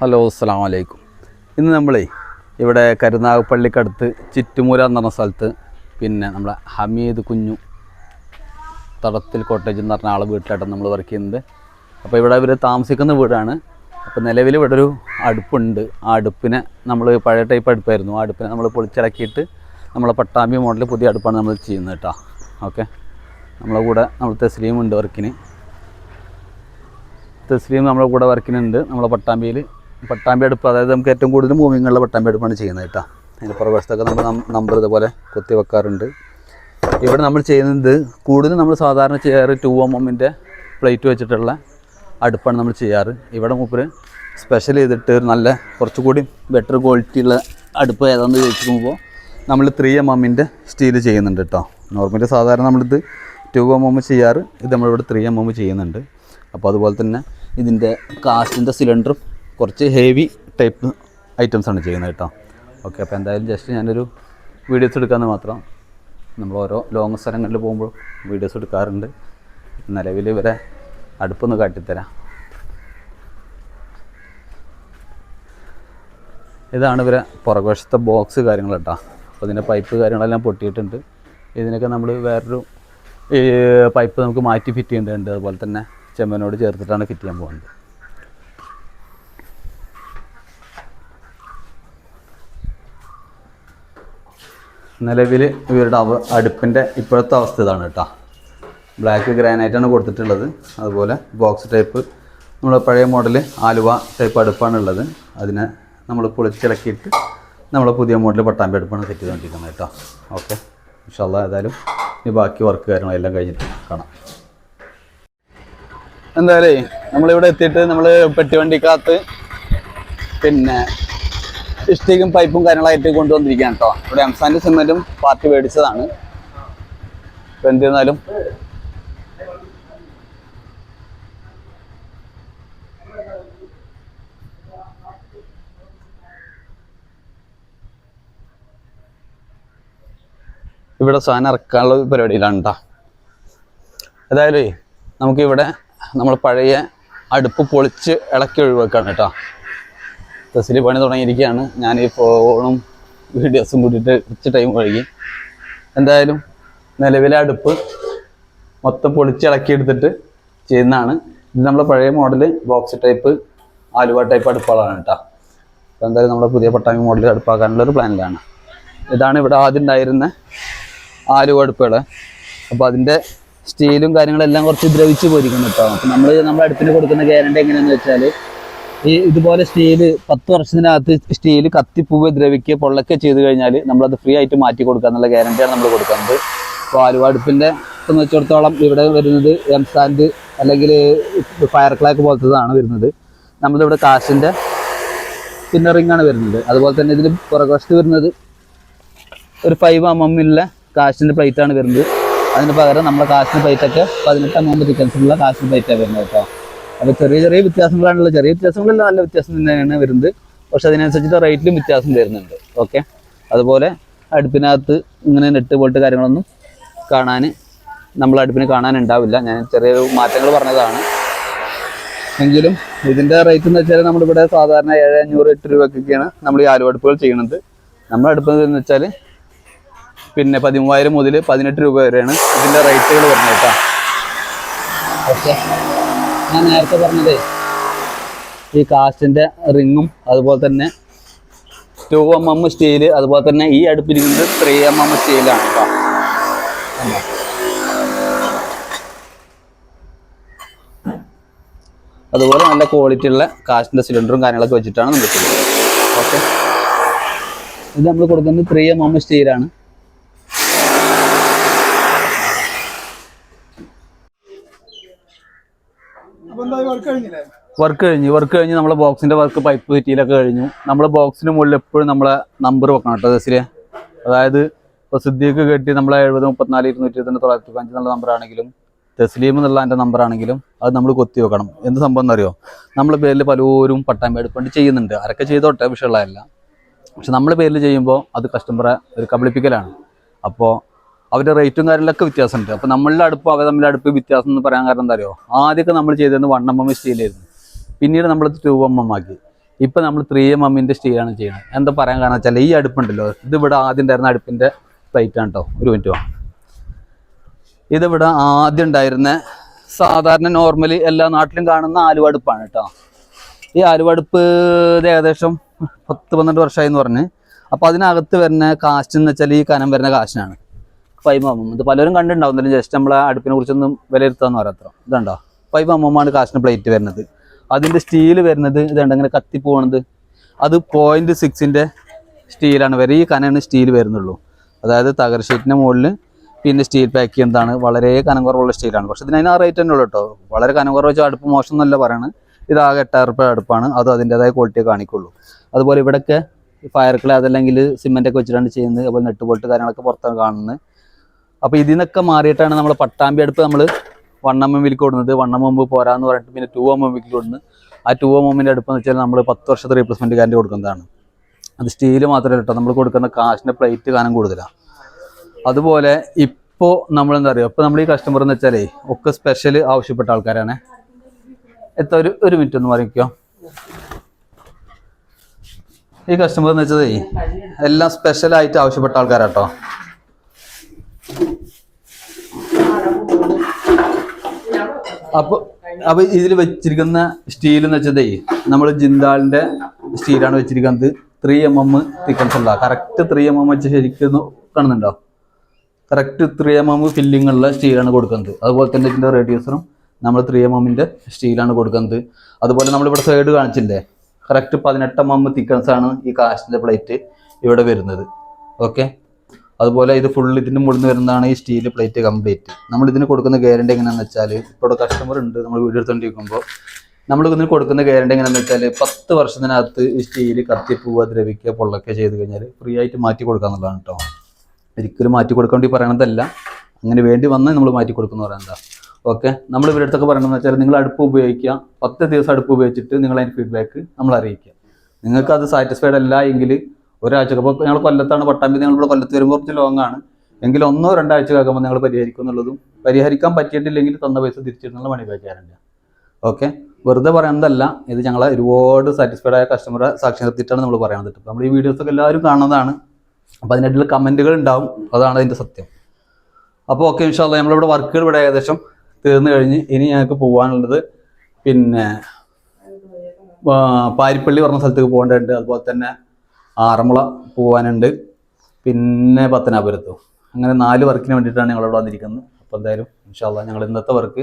Hello അസ്സലാമു അലൈക്കും. ഇന്ന് നമ്മളെ ഇവിടെ കരുനാഗപ്പള്ളിക്കടുത്ത് ചിറ്റുമൂല എന്ന് പറഞ്ഞ സ്ഥലത്ത് പിന്നെ നമ്മളെ ഹമീദ് കുഞ്ഞു തടത്തിൽ കോട്ടേജ് എന്ന് പറഞ്ഞ ആളെ വീട്ടിലായിട്ടാണ് നമ്മൾ വർക്ക് ചെയ്യുന്നത്. അപ്പോൾ ഇവിടെ ഇവർ താമസിക്കുന്ന വീടാണ്. അപ്പോൾ നിലവിൽ ഇവിടെ ഒരു അടുപ്പുണ്ട്. ആ അടുപ്പിനെ നമ്മൾ പഴയ ടൈപ്പ് അടുപ്പായിരുന്നു. ആ അടുപ്പിനെ നമ്മൾ പൊളിച്ചിറക്കിയിട്ട് നമ്മളെ പട്ടാമ്പി മോഡൽ പുതിയ അടുപ്പാണ് നമ്മൾ ചെയ്യുന്നത് കേട്ടോ. ഓക്കെ, നമ്മളെ കൂടെ നമ്മൾ തസ്ലീം ഉണ്ട് വർക്കിന്. തസ്ലീം നമ്മളെ കൂടെ വർക്കിനുണ്ട്. നമ്മളെ പട്ടാമ്പി അടുപ്പ്, അതായത് നമുക്ക് ഏറ്റവും കൂടുതൽ മൂവിങ്ങുള്ള പട്ടാമ്പി അടുപ്പാണ് ചെയ്യുന്നത് കേട്ടോ. അതിൻ്റെ പുറകുവശത്തൊക്കെ നമ്മൾ നമ്പർ ഇതുപോലെ കൊത്തി വെക്കാറുണ്ട്. ഇവിടെ നമ്മൾ ചെയ്യുന്നത് കൂടുതലും നമ്മൾ സാധാരണ ചെയ്യാറ് 2mm പ്ലേറ്റ് വെച്ചിട്ടുള്ള അടുപ്പാണ് നമ്മൾ ചെയ്യാറ്. ഇവിടെ മൂപ്പര് സ്പെഷ്യൽ ചെയ്തിട്ട് നല്ല കുറച്ചുകൂടി ബെറ്റർ ക്വാളിറ്റിയുള്ള അടുപ്പ് ഏതാണെന്ന് ചോദിക്കുമ്പോൾ നമ്മൾ 3mm സ്റ്റീൽ ചെയ്യുന്നുണ്ട് കേട്ടോ. നോർമലി സാധാരണ നമ്മളിത് 2mm ചെയ്യാറ്, ഇത് നമ്മളിവിടെ 3mm ചെയ്യുന്നുണ്ട്. അപ്പോൾ അതുപോലെ തന്നെ ഇതിൻ്റെ കാസ്റ്റിൻ്റെ സിലിണ്ടറും കുറച്ച് ഹെവി ടൈപ്പ് ഐറ്റംസാണ് ചെയ്യുന്നത് കേട്ടോ. ഓക്കെ, അപ്പോൾ എന്തായാലും ജസ്റ്റ് ഞാനൊരു വീഡിയോസ് എടുക്കാമെന്ന് മാത്രം. നമ്മൾ ഓരോ ലോങ് സ്ഥലങ്ങളിൽ പോകുമ്പോൾ വീഡിയോസ് എടുക്കാറുണ്ട്. നിലവിൽ ഇവരെ അടുപ്പൊന്ന് കാട്ടിത്തരാം. ഇതാണ് ഇവരെ പുറകുവശത്തെ ബോക്സ് കാര്യങ്ങൾ കേട്ടോ. അപ്പോൾ ഇതിൻ്റെ പൈപ്പ് കാര്യങ്ങളെല്ലാം പൊട്ടിയിട്ടുണ്ട്. ഇതിനൊക്കെ നമ്മൾ വേറൊരു പൈപ്പ് നമുക്ക് മാറ്റി ഫിറ്റ് ചെയ്യേണ്ടതുണ്ട്. അതുപോലെ തന്നെ ചെമ്മനോട് ചേർത്തിട്ടാണ് ഫിറ്റ് ചെയ്യാൻ പോകുന്നത്. നിലവിൽ ഇവരുടെ അടുപ്പിൻ്റെ ഇപ്പോഴത്തെ അവസ്ഥ ഇതാണ് കേട്ടോ. ബ്ലാക്ക് ഗ്രാനൈറ്റാണ് കൊടുത്തിട്ടുള്ളത്. അതുപോലെ ബോക്സ് ടൈപ്പ് നമ്മൾ പഴയ മോഡൽ ആലുവ ടൈപ്പ് അടുപ്പാണ് ഉള്ളത്. അതിനെ നമ്മൾ പൊളിച്ചിളക്കിയിട്ട് നമ്മൾ പുതിയ മോഡൽ പട്ടാമ്പി അടുപ്പാണ് സെറ്റ് ചെയ്തുകൊണ്ടിരിക്കുന്നത് കേട്ടോ. ഓക്കെ, ഇൻഷാ അല്ലാഹ് ഏതായാലും ഇനി ബാക്കി വർക്ക് കാര്യങ്ങളെല്ലാം കഴിഞ്ഞിട്ട് കാണാം. എന്തായാലും നമ്മളിവിടെ എത്തിയിട്ട് നമ്മൾ പെട്ടിവണ്ടിക്കകത്ത് പിന്നെ ഇഷ്ടിക്കും പൈപ്പും കാര്യങ്ങളായിട്ട് കൊണ്ടുവന്നിരിക്കുകയാണ് കേട്ടോ. ഇവിടെ എംസാൻഡ് സിമെൻറ്റും പാർട്ടി മേടിച്ചതാണ്. ഇപ്പം എന്ത് ചെയ്യുന്നാലും ഇവിടെ സാധനം ഇറക്കാനുള്ള പരിപാടിയിലാണ് കേട്ടോ. ഏതായാലും നമുക്കിവിടെ നമ്മൾ പഴയ അടുപ്പ് പൊളിച്ച് ഇളക്കി ഒഴിവാക്കാണ് കേട്ടോ. തസ്ലി പണി തുടങ്ങിയിരിക്കുകയാണ്. ഞാൻ ഈ ഫോണും വീഡിയോസും കൂട്ടിയിട്ട് കുറച്ച് ടൈം കഴുകി. എന്തായാലും നിലവിലെ അടുപ്പ് മൊത്തം പൊളിച്ച് ഇളക്കി എടുത്തിട്ട് ചെയ്യുന്നതാണ്. ഇത് നമ്മൾ പഴയ model box type Aluva type അടുപ്പുകളാണ് കേട്ടോ. അപ്പോൾ എന്തായാലും നമ്മുടെ പുതിയ പട്ടാമ്പി മോഡൽ അടുപ്പാക്കാനുള്ളൊരു പ്ലാനിലാണ്. ഇതാണ് ഇവിടെ ആദ്യം ഉണ്ടായിരുന്ന ആലുവ അടുപ്പുകൾ. അപ്പോൾ അതിൻ്റെ സ്റ്റീലും കാര്യങ്ങളെല്ലാം കുറച്ച് ദ്രവിച്ച് പോയിരിക്കുന്നു കേട്ടോ. അപ്പോൾ നമ്മുടെ അടുപ്പിന് കൊടുക്കുന്ന ഗ്യാരണ്ടി എങ്ങനെയാണെന്ന് വെച്ചാൽ ഇതുപോലെ സ്റ്റീല് 10 വർഷത്തിനകത്ത് സ്റ്റീല് കത്തിപ്പൂവ് ദ്രവിക്കുക പൊള്ളൊക്കെ ചെയ്ത് കഴിഞ്ഞാൽ നമ്മളത് ഫ്രീ ആയിട്ട് മാറ്റി കൊടുക്കുക എന്നുള്ള ഗ്യാരണ്ടിയാണ് നമ്മൾ കൊടുക്കുന്നത്. അപ്പോൾ ആലുവ അടുപ്പിൻ്റെ എന്ന് വെച്ചിടത്തോളം ഇവിടെ വരുന്നത് എംസാൻഡ് അല്ലെങ്കിൽ ഫയർ ക്ലാക്ക് പോലത്തതാണ് വരുന്നത്. നമ്മളിവിടെ കാശിൻ്റെ പിന്നെ റിങ്ങാണ് വരുന്നത്. അതുപോലെ തന്നെ ഇതിൽ പുറകുവശത്ത് വരുന്നത് ഒരു 5mm കാശിൻ്റെ പ്ലേറ്റാണ് വരുന്നത്. അതിന് പകരം നമ്മളെ കാശിൻ്റെ പ്ലേറ്റൊക്കെ 18mm തിക്കൻസിലുള്ള കാശിൻ്റെ പ്ലേറ്റാണ് വരുന്നത് കേട്ടോ. അപ്പോൾ ചെറിയ ചെറിയ വ്യത്യാസങ്ങളാണുള്ളത്. ചെറിയ വ്യത്യാസങ്ങളല്ല, നല്ല വ്യത്യാസം തന്നെയാണ് വരുന്നത്. പക്ഷെ അതിനനുസരിച്ചിട്ട് റേറ്റിലും വ്യത്യാസം വരുന്നുണ്ട്. ഓക്കെ, അതുപോലെ അടുപ്പിനകത്ത് ഇങ്ങനെ നെട്ട് പോലത്തെ കാര്യങ്ങളൊന്നും കാണാൻ നമ്മൾ അടുപ്പിന് കാണാനുണ്ടാവില്ല. ഞാൻ ചെറിയ മാറ്റങ്ങൾ പറഞ്ഞതാണ്. എങ്കിലും ഇതിൻ്റെ റേറ്റ് എന്ന് വെച്ചാൽ നമ്മളിവിടെ സാധാരണ 700-8 രൂപയ്ക്കൊക്കെയാണ് നമ്മൾ ഈ ആലുവ അടുപ്പുകൾ ചെയ്യുന്നത്. നമ്മുടെ അടുപ്പ് എന്ന് വെച്ചാൽ പിന്നെ 13,000 മുതൽ 18 രൂപ വരെയാണ് ഇതിൻ്റെ റേറ്റുകൾ വരുന്നത് കേട്ടോ. ഓക്കെ, ഞാൻ നേരത്തെ പറഞ്ഞത് ഈ കാസ്റ്റിൻ്റെ റിങ്ങും അതുപോലെ തന്നെ 2mm സ്റ്റീല്, അതുപോലെ തന്നെ ഈ അടുപ്പിരിക്കുന്നത് 3mm സ്റ്റീലാണ് കേട്ടോ. അതുപോലെ നല്ല ക്വാളിറ്റി ഉള്ള കാസ്റ്റിൻ്റെ സിലിണ്ടറും കാര്യങ്ങളൊക്കെ വെച്ചിട്ടാണ് നമ്മൾ ചെയ്യുന്നത്. ഓക്കെ, ഇത് നമ്മൾ കൊടുക്കുന്നത് 3mm സ്റ്റീലാണ്. വർക്ക് കഴിഞ്ഞ് നമ്മളെ ബോക്സിൻ്റെ വർക്ക് പൈപ്പ് ഫിറ്റിയിലൊക്കെ കഴിഞ്ഞു. നമ്മളെ ബോക്സിന് മുകളിൽ എപ്പോഴും നമ്മളെ നമ്പർ വെക്കണം കേട്ടോ തസ്ലിയെ. അതായത് ഇപ്പോൾ സിദ്ദീഖ് കെട്ടി നമ്മളെ 70 34 222 905 എന്നുള്ള നമ്പറാണെങ്കിലും തസ്ലീം എന്നുള്ള എൻ്റെ നമ്പറാണെങ്കിലും അത് നമ്മൾ കൊത്തി വെക്കണം. എന്ത് സംഭവം എന്നറിയോ, നമ്മളെ പേരിൽ പലരും പട്ടാമ്പി അടുപ്പുണ്ട് ചെയ്യുന്നുണ്ട്. ആരൊക്കെ ചെയ്തോട്ടെ, വിഷയമുള്ളതല്ല. പക്ഷെ നമ്മളെ പേരിൽ ചെയ്യുമ്പോൾ അത് കസ്റ്റമറെ ഒരു കബളിപ്പിക്കലാണ്. അപ്പോൾ അവരുടെ റേറ്റും കാര്യങ്ങളൊക്കെ വ്യത്യാസമുണ്ട്. അപ്പോൾ നമ്മളുടെ അടുപ്പ് അവർ തമ്മിൽ അടുപ്പ് വ്യത്യാസം എന്ന് പറയാൻ കാരണം എന്താ അറിയോ, ആദ്യമൊക്കെ നമ്മൾ ചെയ്തത് 1mm സ്റ്റീലായിരുന്നു. പിന്നീട് നമ്മൾ 2mm ആക്കി. ഇപ്പം നമ്മൾ 3mm സ്റ്റീലാണ് ചെയ്യുന്നത്. എന്താ പറയാൻ കാരണം വെച്ചാൽ ഈ അടുപ്പുണ്ടല്ലോ, ഇതിവിടെ ആദ്യം ഉണ്ടായിരുന്ന അടുപ്പിൻ്റെ പ്ലേറ്റ് ആണ് കേട്ടോ. ഒരു മിനിറ്റ് വാ. ഇതിവിടെ ആദ്യം ഉണ്ടായിരുന്ന സാധാരണ നോർമലി എല്ലാ നാട്ടിലും കാണുന്ന ആലുവടുപ്പാണ് കേട്ടോ. ഈ ആലുവടുപ്പ് ഇത് ഏകദേശം 10-12 വർഷമായി എന്ന് പറഞ്ഞ്. അപ്പോൾ അതിനകത്ത് വരുന്ന കാസ്റ്റ് എന്ന് വെച്ചാൽ ഈ കനം വരുന്ന കാശിനാണ് 5mm. ഇത് പലരും കണ്ടിട്ടുണ്ടാവുന്നില്ല, ജസ്റ്റ് നമ്മളെ അടുപ്പിനെ കുറിച്ചൊന്നും വിലയിരുത്താന്ന് പറയാത്ര. ഇതുണ്ടോ 5mm കാശിന് പ്ലേറ്റ് വരുന്നത്. അതിൻ്റെ സ്റ്റീൽ വരുന്നത് ഇതുണ്ട് ഇങ്ങനെ കത്തി പോകുന്നത്, അത് 0.6 സ്റ്റീലാണ് വരെ. ഈ കനാണ് സ്റ്റീൽ വരുന്നുള്ളൂ. അതായത് തകര ഷീറ്റിൻ്റെ മുകളിൽ പിന്നെ സ്റ്റീൽ പാക്ക് ചെയ്യുന്നതാണ്. വളരെ കനം കുറവുള്ള സ്റ്റീലാണ്. പക്ഷെ ഇതിന് ആ റേറ്റ് തന്നെ ഉള്ളൂ കേട്ടോ. വളരെ കനം കുറവ് വെച്ചാൽ അടുപ്പ് മോശം എന്നല്ല പറയണത്. ഇതാകെ 8000 രൂപ അടുപ്പാണ്. അതും അതിൻ്റെതായ ക്വാളിറ്റിയെ കാണിക്കുള്ളൂ. അതുപോലെ ഇവിടെയൊക്കെ ഫയർ ക്ലേ അതല്ലെങ്കിൽ സിമെൻ്റൊക്കെ വെച്ചിട്ടാണ് ചെയ്യുന്നത്. അതുപോലെ നെട്ട് ബോൾട്ട് കാര്യങ്ങളൊക്കെ പുറത്താണ് കാണുന്നത്. അപ്പോൾ ഇതിൽ നിന്നൊക്കെ മാറിയിട്ടാണ് നമ്മൾ പട്ടാമ്പി അടുപ്പ് നമ്മൾ 1mm കൊടുക്കുന്നത്. 1mm പോരാന്ന് പറഞ്ഞിട്ട് പിന്നെ 2mm കൊടുക്കുന്നത്. ആ 2mm അടുപ്പെന്ന് വെച്ചാൽ നമ്മൾ 10 വർഷത്തെ റീപ്ലേസ്മെൻറ്റ് ഗ്യാരണ്ടി കൊടുക്കുന്നതാണ്. അത് സ്റ്റീല് മാത്രമല്ല കേട്ടോ, നമ്മൾ കൊടുക്കുന്ന കാശിൻ്റെ പ്ലേറ്റ് കനം കൂടുതലാണ്. അതുപോലെ ഇപ്പോൾ നമ്മളെന്താ പറയുക, ഇപ്പോൾ നമ്മൾ ഈ കസ്റ്റമർ എന്ന് വെച്ചാലേ ഒക്കെ സ്പെഷ്യൽ ആവശ്യപ്പെട്ട ആൾക്കാരാണ്. ഒരു മിനിറ്റ് ഒന്ന് പറയിക്കോ. ഈ കസ്റ്റമർ എന്ന് വെച്ചതേ എല്ലാം സ്പെഷ്യലായിട്ട് ആവശ്യപ്പെട്ട ആൾക്കാരാട്ടോ. അപ്പോൾ ഇതിൽ വെച്ചിരിക്കുന്ന സ്റ്റീൽ എന്ന് വെച്ചതേ നമ്മൾ ജിന്ദാളിൻ്റെ സ്റ്റീലാണ് വെച്ചിരിക്കുന്നത്. 3mm തിക്കൻസ് ഉള്ള കറക്റ്റ് 3mm വെച്ച് ശരിക്കും കാണുന്നുണ്ടോ? കറക്റ്റ് 3mm ഫില്ലിംഗ് ഉള്ള സ്റ്റീലാണ് കൊടുക്കുന്നത്. അതുപോലെ തന്നെ ഇതിൻ്റെ റേഡിയസറും നമ്മൾ 3mm സ്റ്റീലാണ് കൊടുക്കുന്നത്. അതുപോലെ നമ്മളിവിടെ സൈഡ് കാണിച്ചില്ലേ, കറക്റ്റ് 18mm തിക്കൻസ് ആണ് ഈ കാസ്റ്റിൻ്റെ പ്ലേറ്റ് ഇവിടെ വരുന്നത്. ഓക്കെ, അതുപോലെ ഇത് ഫുൾ ഇതിൻ്റെ മുകളിൽ നിന്ന് വരുന്നതാണ് ഈ സ്റ്റീൽ പ്ലേറ്റ് കംപ്ലീറ്റ്. നമ്മൾ ഇതിന് കൊടുക്കുന്ന ഗ്യാരണ്ടി എങ്ങനെയാണെന്ന് വെച്ചാൽ, ഇപ്പോൾ കസ്റ്റമർ ഉണ്ട് നമ്മൾ വീഡിയോ എടുത്തുകൊണ്ടിരിക്കുമ്പോൾ, നമ്മൾ ഇതിന് കൊടുക്കുന്ന ഗ്യാരണ്ടി എങ്ങനെയാണെന്ന് വെച്ചാൽ 10 വർഷത്തിനകത്ത് ഈ സ്റ്റീൽ കത്തിപ്പോവുക, ദ്രവിക്കുക, പൊള്ളൊക്കെ ചെയ്ത് കഴിഞ്ഞാൽ ഫ്രീ ആയിട്ട് മാറ്റി കൊടുക്കാന്നുള്ളതാണ് കേട്ടോ. ഒരിക്കലും മാറ്റി കൊടുക്കാൻ വേണ്ടി പറയണതല്ല, അങ്ങനെ വേണ്ടി വന്നാൽ നമ്മൾ മാറ്റി കൊടുക്കുന്ന പറയുന്നത്. ഓക്കെ, നമ്മൾ ഇവരുടെ അടുത്തൊക്കെ പറയണമെന്ന് വെച്ചാൽ നിങ്ങൾ അടുപ്പ് ഉപയോഗിക്കുക, 10 ദിവസം അടുപ്പ് ഉപയോഗിച്ചിട്ട് നിങ്ങൾ അതിന് ഫീഡ്ബാക്ക് നമ്മൾ അറിയിക്കുക. നിങ്ങൾക്ക് അത് സാറ്റിസ്ഫൈഡ് അല്ല എങ്കിൽ ഒരാഴ്ച, അപ്പോൾ ഞങ്ങൾ കൊല്ലത്താണ് പട്ടാമ്പി, നിങ്ങളിവിടെ കൊല്ലത്ത് വരുമ്പോൾ കുറച്ച് ലോങ് ആണ് എങ്കിൽ 1-2 ആഴ്ച കേൾക്കുമ്പോൾ നിങ്ങൾ പരിഹരിക്കും എന്നുള്ളതും, പരിഹരിക്കാൻ പറ്റിയിട്ടില്ലെങ്കിൽ തന്ന പൈസ തിരിച്ചിട്ടുള്ള മണി ബാക്ക് ഗ്യാരണ്ടി. ഓക്കെ, വെറുതെ പറയുന്നതല്ല, ഇത് ഞങ്ങളെ ഒരുപാട് സാറ്റിസ്ഫൈഡ് ആയ കസ്റ്റമറെ സാക്ഷി നിർത്തിയിട്ടാണ് നമ്മൾ പറയുന്നത്. ഇപ്പോൾ നമ്മൾ ഈ വീഡിയോസൊക്കെ എല്ലാവരും കാണുന്നതാണ്. അപ്പോൾ അതിനായിട്ടുള്ള കമൻറ്റുകൾ ഉണ്ടാവും, അതാണ് അതിൻ്റെ സത്യം. അപ്പോൾ ഓക്കെ, ഇൻഷാ അല്ലാഹ് നമ്മളിവിടെ വർക്കുകൾ ഇവിടെ ഏകദേശം തീർന്നു കഴിഞ്ഞ് ഇനി ഞങ്ങൾക്ക് പോകാനുള്ളത് പിന്നെ പാരിപ്പള്ളി പറഞ്ഞ സ്ഥലത്തേക്ക് പോകേണ്ടതുണ്ട്. അതുപോലെ തന്നെ ആറന്മുള പോകാനുണ്ട്, പിന്നെ പത്തനാപുരത്തും. അങ്ങനെ 4 വർക്കിന് വേണ്ടിയിട്ടാണ് ഞങ്ങളിവിടെ വന്നിരിക്കുന്നത്. അപ്പോൾ എന്തായാലും ഇൻഷാ അല്ലാഹ് ഞങ്ങൾ ഇന്നത്തെ വർക്ക്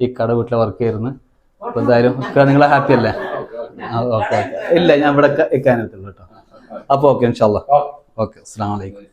ഈ കട വീട്ടിലെ വർക്ക് ആയിരുന്നു. അപ്പോൾ എന്തായാലും നിങ്ങളെ ഹാപ്പി അല്ലേ? ഓക്കെ, ഇല്ല ഞാൻ ഇവിടെ എക്കാനത്തുള്ളൂ കേട്ടോ. അപ്പോൾ ഓക്കെ ഇൻഷാ അല്ലാഹ്. ഓക്കെ, അസ്സലാമു അലൈക്കും.